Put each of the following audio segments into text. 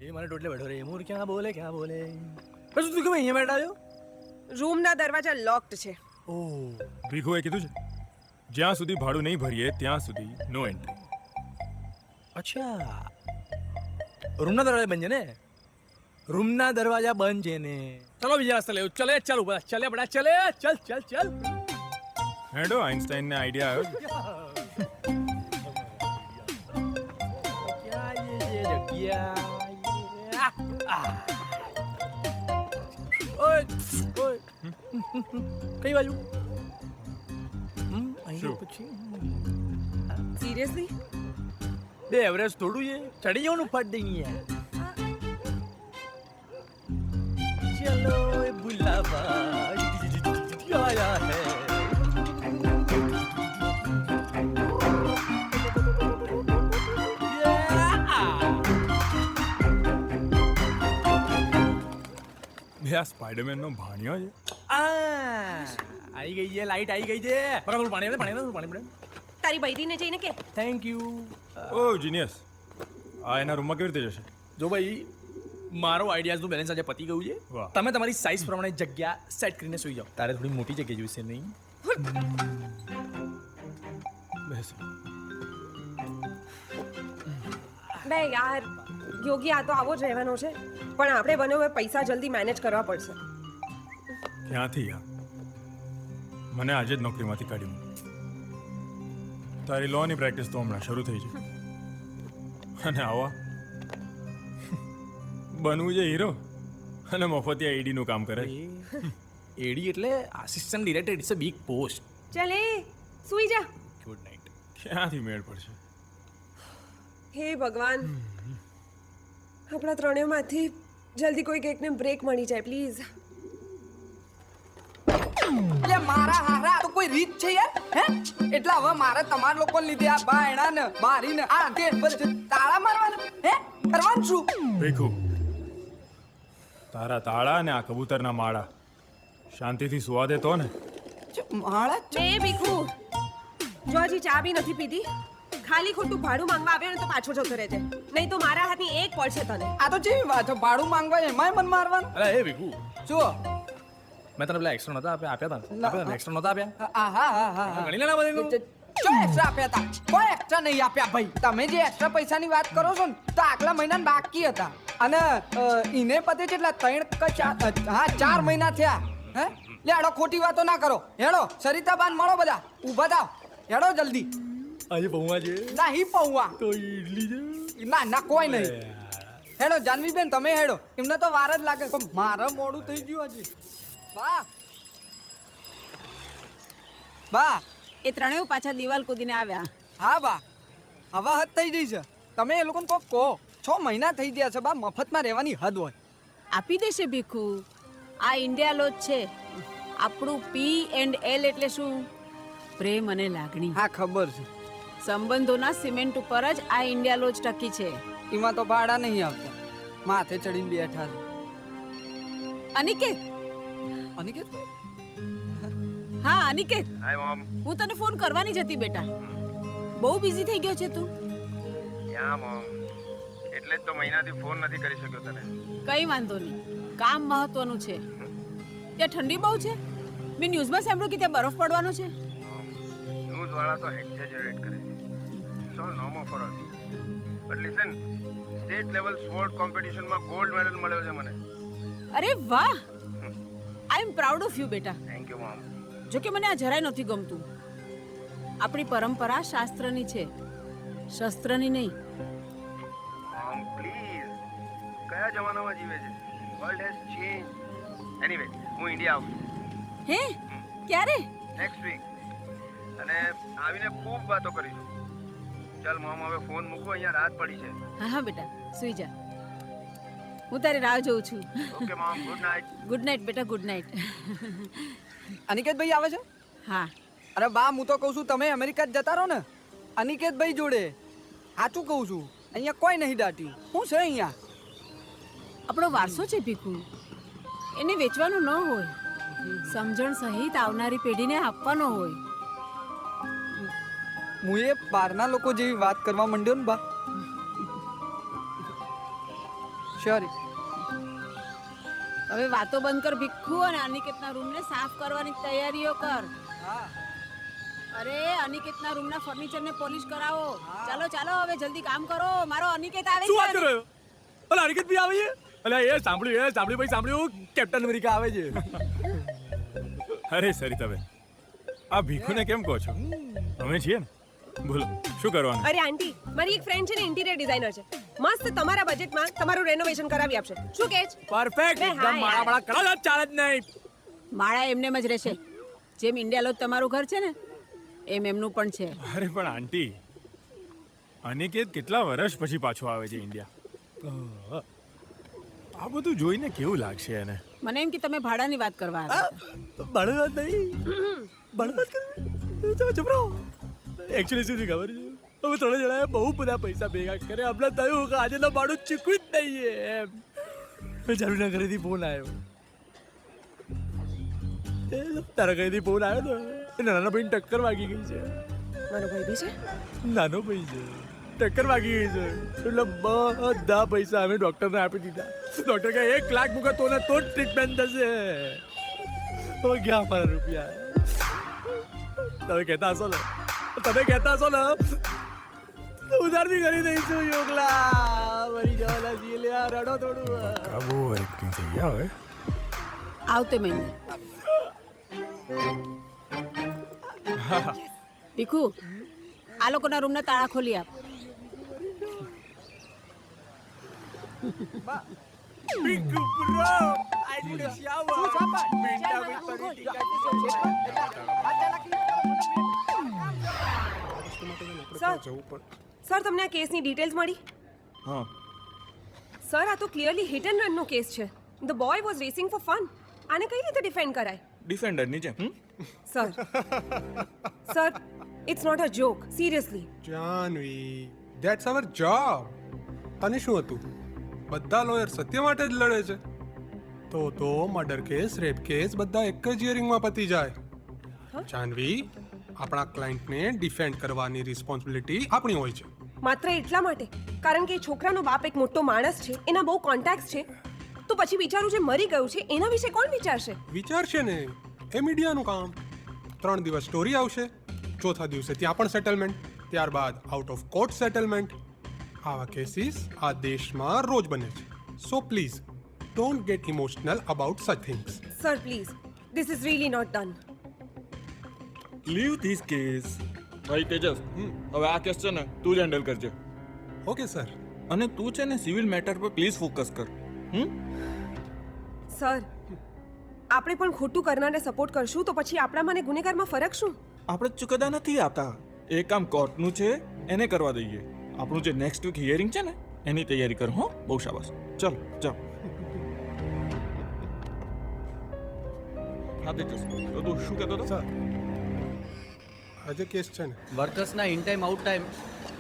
એ મને ટોટલે બેઠો રે મૂર ક્યાં બોલે પછી તું કેમ અહીંયા બેઠા છો? રૂમના દરવાજા લોકડ છે. ઓ ભીખુએ કીધું છે જ્યાં સુધી ભાડું નહીં ભરીએ ત્યાં સુધી નો એન્ટ્રી. અચ્છા રૂમના દરવાજા બંધ છે ને? રૂમના દરવાજા બંધ છે ને? ચલો બીજા રસ્તે લેવું. ચલે ચાલ ઉપર ચલે બડા ચલે ચલ ચલ ચલ. હેડો આઇન્સ્ટાઈનને આઈડિયા આવ્યો છે. કઈ બાજુ? શું? પછી સિરિયસલી? બે એવરેજ થોડું છે, ચડી જવાનું ફટ દઈ. ચલો બુલાવા આયા હે. બે આ સ્પાઈડરમેનનો ભાણિયો છે. આવી ગઈ છે, લાઈટ આવી ગઈ છે. બરાબર પાણી તારી બૈરીને જઈને કે થેન્ક યુ. ઓ જીનિયસ, આ એના રૂમમાં કેવી રીતે જશે? જો ભાઈ મારો આઈડિયાઝનું બેલેન્સ આજે પતી ગયું છે. વાહ. તમે તમારી સાઈઝ પ્રમાણે જગ્યા સેટ કરીને સુઈ જાઓ. તારે થોડી મોટી જગ્યા જોઈશે નહીં? બેસો. બે યાર યોગી, આ તો આવો જ રહેવાનો છે, પણ આપણે બને હવે પૈસા જલ્દી મેનેજ કરવા પડશે. ક્યાંથી યાર? મને આજે જ નોકરીમાંથી કાઢ્યું. તારી લોની પ્રેક્ટિસ તો હમણાં શરૂ થઈ છે અને આવા બનવું છે હીરો અને મફતિયા એડીનું કામ કરે. એડી એટલે assistant director. It's a big post. ચલે સુઈ જા. Good night. ક્યાંથી મેળ પડશે? હે ભગવાન, આપણા ત્રણેયમાંથી જલ્દી કોઈક એકને બ્રેક મળી જાય પ્લીઝ. એટલે મારા હારા તો કોઈ રીત છે યાર? હે એટલે હવે મારે તમારા લોકોને લીધે આ બાયણા ને મારીને આ તે બધું તાળા મારવાના હે કરવાનું શું? ભીખુ, તારા તાળા ને આ કબૂતરના માળા શાંતિથી સુવા દે તો ને. માળા બે ભીખુ, જો હજી ચા બી નથી પીધી, ખાલી ખોટું ભાડું માંગવા આવ્યો ને તો પાછો જતો રહેજે, નહીં તો મારા હાથની એક પડશે તને. આ તો જેવી વાત છે, ભાડું માંગવા એમાંય મન મારવાનું. અરે એ ભીખુ, શું? મેં તને પેલા એક્સ્ટ્રા નતા આપ્યા હતા? એક્સ્ટ્રા નતા આપ્યા? હા ગણી લેના બધું. ચો એક્સ્ટ્રા આપ્યા હતા? કોઈ એક્સ્ટ્રા નહીં આપ્યા ભાઈ. તમે જે એક્સ્ટ્રા પૈસાની વાત કરો છો ને તો આગલા મહિનાના બાકી હતા અને ઈને પતે કેટલા 4 મહિના થયા. હે લે હેડો, ખોટી વાતો ના કરો. હેડો સરિતાબાન મળો, બધા ઊભા થાવ. હેડો જલ્દી. આજે પૌવા છે નહીં પૌવા તો ઈડલી છે. ના કોઈ નહીં. હેડો જાનવીબેન, તમે હેડો. એમને તો વાર જ લાગે પણ મારે મોડું થઈ ગયું હજી. બા એ ત્રણેય પાછા દિવાલ કૂદીને આવ્યા. હા બા, હવે હદ થઈ ગઈ છે. તમે એ લોકોને કોક કહો. 6 મહિના થઈ ગયા છે બા, મફતમાં રહેવાની હદ હોય. આપી દેશે ભીખુ. આ ઇન્ડિયા લોજ છે. આપણું P&L એટલે શું? પ્રેમ અને લાગણી. હા ખબર છે. સંબંધોના સિમેન્ટ ઉપર જ આ ઇન્ડિયા લોજ ટકી છે. એમાં તો ભાડા નહીં આવતા, માથે ચડીને બેઠા છે. અનિકેત, અનિકેત હા અનિકેત, હાય મોમ. હું તને ફોન કરવાની જ હતી બેટા. બહુ બિઝી થઈ ગયો છે તું. ક્યાં મોમ? એટલે જ તો મહિનાથી ફોન નથી કરી શક્યો તને. કઈ વાંધો નહીં, કામ મહત્વનું છે. ત્યાં ઠંડી બહુ છે. મેં ન્યૂઝમાં સાંભળ્યું કે ત્યાં બરફ પડવાનો છે. ન્યૂઝ વાળા તો એક્ઝેજરેટ કરે છે. It's all normal for us. But listen, state level sport કોમ્પિટિશનમાં ગોલ્ડ મેડલ મળ્યો છે મને. અરે વાહ, I am proud of you બેટા. Thank you mom. જો કે મને આ જરાય નથી ગમતું. આપણી પરંપરા શાસ્ત્રની છે, શસ્ત્રની નહીં. મોમ પ્લીઝ, કયા જમાનામાં જીવે છે? World has change. એનીવે, હું ઇન્ડિયા આવું છું હે ક્યારે? નેક્સ્ટ વીક, અને આવીને ખૂબ વાતો કરીશું. ચાલ મોમ, હવે ફોન મૂકો, અહીંયા રાત પડી છે. હા હા બેટા, સુઈ જા. હું તારી રાહ જોઉં છું. Okay mom, good night. Good night બેટા, ગુડ નાઇટ. અનિકેતભાઈ આવે છે? હા, અરે બા, હું તો કહું છું તમે અમેરિકા જ જતા રહો ને અનિકેતભાઈ જોડે. સાચું કહું છું, અહીંયા કોઈ નહીં દાટી. શું છે અહીંયા? આપણો વારસો છે ભીખુ, એને વેચવાનો ન હોય. સમજણ સહિત આવનારી પેઢીને આપવાનો હોય. હું એ બહારના લોકો જેવી વાત કરવા માંડ્યો ને બા. શ્યોર. હવે વાતો બંધ કર ભીખુ અને અનિકેતના રૂમને સાફ કરવાની તૈયારીઓ કર. અરે અનિકેતના રૂમના ફર્નિચરને પોલિશ કરાવો. ચાલો ચાલો હવે જલ્દી કામ કરો. મારો અનિકેત આવે શું વાત છે. કરો છો? અલા હરકત બી આવે છે? અલા એ સાંભળ્યું ભાઈ સાંભળ્યું કેપ્ટન અમેરિકા આવે છે. અરે સરિતાબેન, આ ભીખુને કેમ કહો છો? અમે છીએ ને. બોલો શું કરવાનું? અરે આંટી, મારી એક ફ્રેન્ડ છે ને ઇન્ટિરિયર ડિઝાઇનર છે. મસ્ત તમારા બજેટમાં તમારું રેનોવેશન કરાવી આપશે. શું કહે છે? પરફેક્ટ બે એકદમ હા માળા માળા કરો જ ચાલે જ નહીં. માળા એમને જ રહેશે. જેમ ઇન્ડિયા લોજ તમારું ઘર છે ને એમ એમનું પણ છે. અરે પણ આંટી, અનિકેત કેટલા વર્ષ પછી પાછો આવે છે ઇન્ડિયા. આ બધું જોઈને કેવું લાગશે એને? મને એમ કે તમે ભાડાની વાત કરવા આવ્યા હતા. બળવાત નહીં બળવાત કરવી તો ચૂપ રહો. એકચ્યુઅલી શું છે ખબર છે, અમે ત્રણે જણાએ બહુ બધા પૈસા ભેગા કરે. હમણાં થયું કે આજે તો ભાડું ચૂકવું જ નહીં એમ. જરૂરના ઘરેથી ફોન આવ્યો. તારા ઘરેથી ફોન આવ્યો તો નાના ભાઈને ટક્કર વાગી ગઈ છે. મારો ભાઈ બી છે. નાનો ભાઈ છે, ટક્કર વાગી ગઈ છે. એટલે બધા પૈસા અમે ડોક્ટરને આપી દીધા. ડોક્ટર કહે 1 લાખ મૂકે તો ને તો જ ટ્રીટમેન્ટ થશે. હવે ગયા મારા રૂપિયા. તમે કહેતા હશો ને ઉધાર બી કરી દઈશું. યોગલા મરી જવાના છીએ. લે આ રડો થોડું. બહુ એક્ટિંગ થઈ ગયા હવે. આવતે મહિને ભીખુ આ લોકોના રૂમના તાળા ખોલી આપ. Big bro, I need a shower. Pinta with politika. Sir તમને આ કેસની ડિટેલ્સ મળી? હા. સર આ તો ક્લિયરલી હિટ એન્ડ રનનો કેસ છે. The boy was racing for fun. આને કઈ રીતે ડિફેન્ડ કરાય? ડિફેન્ડરની જેમ. Sir it's not a joke. Seriously. Janvi, that's our job. તને શું હતું? બધા લોયર સત્ય માટે જ લડે છે. તો મર્ડર કેસ, રેપ કેસ બધા એક જ હિયરિંગમાં પતી જાય. જાનવી, આપણા ક્લાયન્ટને ડિફેન્ડ કરવાની રિસ્પોન્સિબિલિટી આપણી હોય છે. માત્ર એટલા માટે કારણ કે એ છોકરાનો બાપ એક મોટો માણસ છે, એના બહુ કોન્ટેક્ટ છે. તો પછી બિચારું જે મરી ગયું છે એના વિશે કોણ વિચારશે? વિચારશે ને, એ મીડિયાનું કામ. 3 દિવસ સ્ટોરી આવશે, ચોથા દિવસે ત્યાં પણ સેટલમેન્ટ, ત્યારબાદ આઉટ ઓફ કોર્ટ સેટલમેન્ટ. આવા કેસીસ આ દેશમાં રોજ બને છે. So please don't get emotional about such things. Sir please, this is really not done. Leave this case. ભાઈ તેજસ, હવે આ કેસ છે ને તું જ હેન્ડલ કરજે. Okay sir. અને તું છે ને સિવિલ મેટર પર પ્લીઝ ફોકસ કર. સર આપણે પણ ખોટું કરનારને સપોર્ટ કરશું તો પછી આપણામાં ને ગુનેગારમાં ફરક શું? આપણે ચુકદા નથી આપતા. એ કામ કોર્ટનું છે, એને કરવા દઈએ. આપણું જે નેક્સ્ટ વીક હિયરિંગ છે ને એની તૈયારી કર. હો, બહુ શાબાશ. ચાલો જાઓ. હા તેજસ, તો તું શું કહેતો હતો? સર, આજે કેસ છે ને, વર્કર્સના ઇન ટાઈમ આઉટ ટાઈમ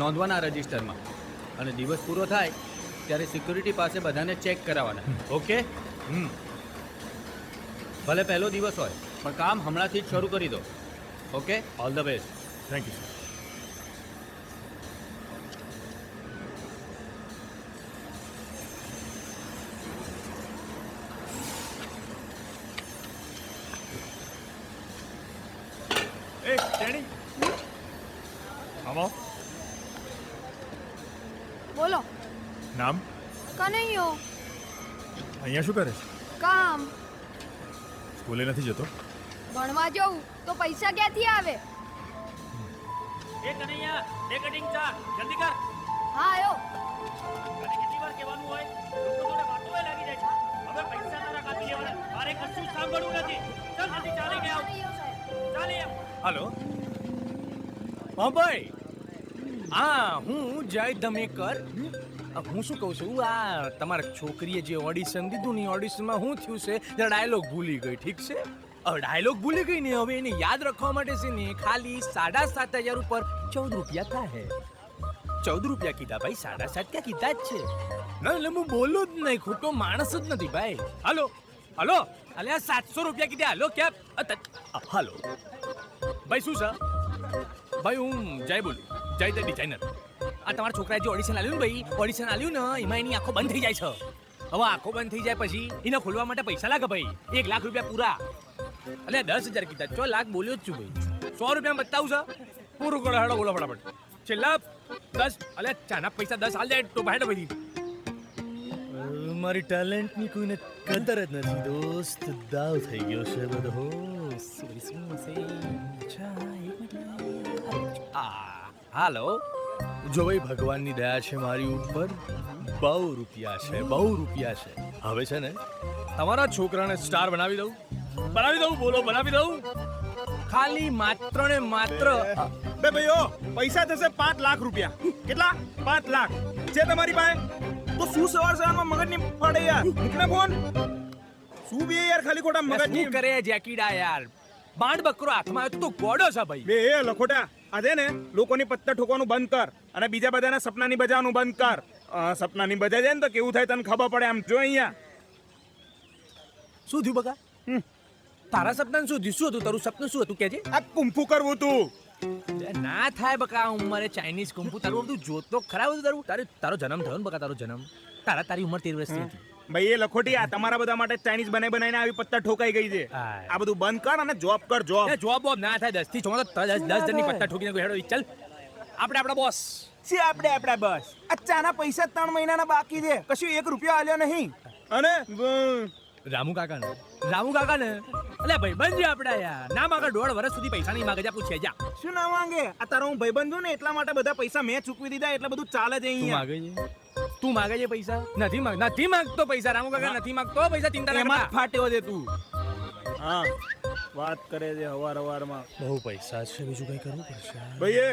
નોંધવાના રજિસ્ટરમાં, અને દિવસ પૂરો થાય ત્યારે સિક્યુરિટી પાસે બધાને ચેક કરાવવાના. ઓકે? ભલે પહેલો દિવસ હોય પણ કામ હમણાંથી જ શરૂ કરી દો. Okay? All the best. Thank you sir. એ તેણી આવો. બોલો. નામ? કનૈયો. અહીંયા શું કરે છે? કામ. સ્કૂલે નથી જતો? ભણવા જવું તો પૈસા ક્યાંથી આવે? એ કનૈયા, બે કટિંગ ચા જલ્દી કર. હા આયો. તને કેટલી વાર કહેવાનું હોય? લોકો જોડે વાતોએ લાગી જાય છે. હવે પૈસા તારા કાપી લેવાના. મારે કશું જ સાંભળવું નથી. ચાલ જલ્દી ચાલી ગયા. ચાલી એમ. હલો હા ભાઈ, હા હું જય ધમેકર. હું શું કહું છું, આ તમારા છોકરીએ જે ઓડિશન દીધું ને ઓડિશનમાં શું થયું છે, જરા ડાયલોગ ભૂલી ગઈ. ઠીક છે, હવે ડાયલોગ ભૂલી ગઈ ને હવે એને યાદ રાખવા માટે છે ને ખાલી 7,500 ઉપર 14 રૂપિયા થાય. 14 રૂપિયા કીધા ભાઈ, 7.5 ક્યાં કીધા જ છે. ના એટલે હું બોલું જ નહીં, ખોટો માણસ જ નથી ભાઈ. હલો હલો, અલે આ 700 રૂપિયા કીધા. હલો ક્યાં? હલો ભાઈ, શું છે ભાઈ? હું જય બોલું, જય ધ ડિઝાઇનર. આ તમારા છોકરાએ જે ઓડિશન આલ્યું ને ભાઈ, ઓડિશન આલ્યું ને એમાં એની આંખો બંધ થઈ જાય છે. હવે આંખો બંધ થઈ જાય પછી એને ખોલવા માટે પૈસા લાગે ભાઈ. 1 લાખ રૂપિયા પૂરા. અલે 10,000 કીધા, 4 લાખ બોલ્યો જ છું ભાઈ. 100 રૂપિયા બતાવું છે, પૂરું કરો. હેડો બોલો ફટાફટ. છેલ્લા 10, અલે ચાના પૈસા 10 હાલ જાય તો હેડો ભાઈ. મારી ટેલેન્ટની કોઈને કદર જ નથી દોસ્ત. દાવ થઈ ગયો છે બધો. હાલો. જો ભાઈ ભગવાનની દયા છે મારી ઉપર. બહુ રૂપિયા છે, બહુ રૂપિયા છે. હવે છે ને તમારા છોકરાને સ્ટાર બનાવી દઉં. બોલો બનાવી દઉં. ખાલી માત્ર ને માત્ર બે ભાઈઓ પૈસા થશે 5 લાખ રૂપિયા. કેટલા? 5 લાખ છે તમારી પાસે? તો શું સવારમાં મગજની પડે યાર? મૂકને ફોન. શું બે યાર ખાલી ખોટા મગજની શું કરે જેકીડા યાર. બાંડ બકરો હાથમાં આવ્યો તો ગોડો છે ભાઈ. બે એ લખોટા આજે ને લોકોની પત્તા ઠોકવાનું બંધ કર અને બીજા બધાના સપનાની બજાવવાનું બંધ કર. સપનાની બજા જાય ને તો કેવું થાય તને ખબર પડે. આમ જો અહીંયા શું થયું બકા? તારા સપનાનું શું થયું? શું હતું તારું સપનું? શું હતું કેજે. આ કુંફુ કરવું તું. ના થાય બકા ઉંમરે ચાઇનીઝ કુંફુ. તારું બધું જોતો ખરાબ હતું તારું. તારો જન્મ થયો ને બકા, તારો જન્મ. તારી ઉંમર 13 વર્ષની હતી. ભાઈ એ લખોટી આ તમારા બધા માટે ચાઇનીઝ બનાવીને આવી પત્તા ઠોકાઈ ગઈ છે. આ બધું બંધ કર અને જોબ કર. જોબ બોબ ના થાય. 10 થી 10 જણની પત્તા ઠોકીને હેડો ચાલ. આપણે આપણા બોસ છે. આપણે આપણા બસ આ ચાના પૈસા 3 મહિનાના બાકી છે. કશું 1 રૂપિયો આલ્યો નહીં. અને રામુ કાકા ને અલે ભાઈ બંધ આપડા યાર. ના માગે 1.5 વર્ષ સુધી પૈસા નહીં માગે. જા પૂછે જા. શું ના માંગે? આ તારો હું ભાઈબંધ છું ને એટલા માટે બધા પૈસા મેં ચૂકવી દીધા. એટલે બધું ચાલે છે અહીંયા. તું માગે છે પૈસા? નથી માંગતો પૈસા. રામુ કાકા નથી માંગતો પૈસા. ચિંતા ના એમાં જ કરતા. ફાટ્યો છે તું. હા વાત કરે છે હવારમાં. બહુ પૈસા છે, બીજું કઈ કરવું પડશે. ભાઈ એ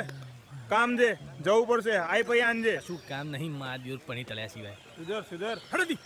કામ છે, જવું પડશે. આઈ પૈ આંજે. શું કામ નહીં? મા દિવસ પણી તળ્યા સિવાય. સુધર હળદી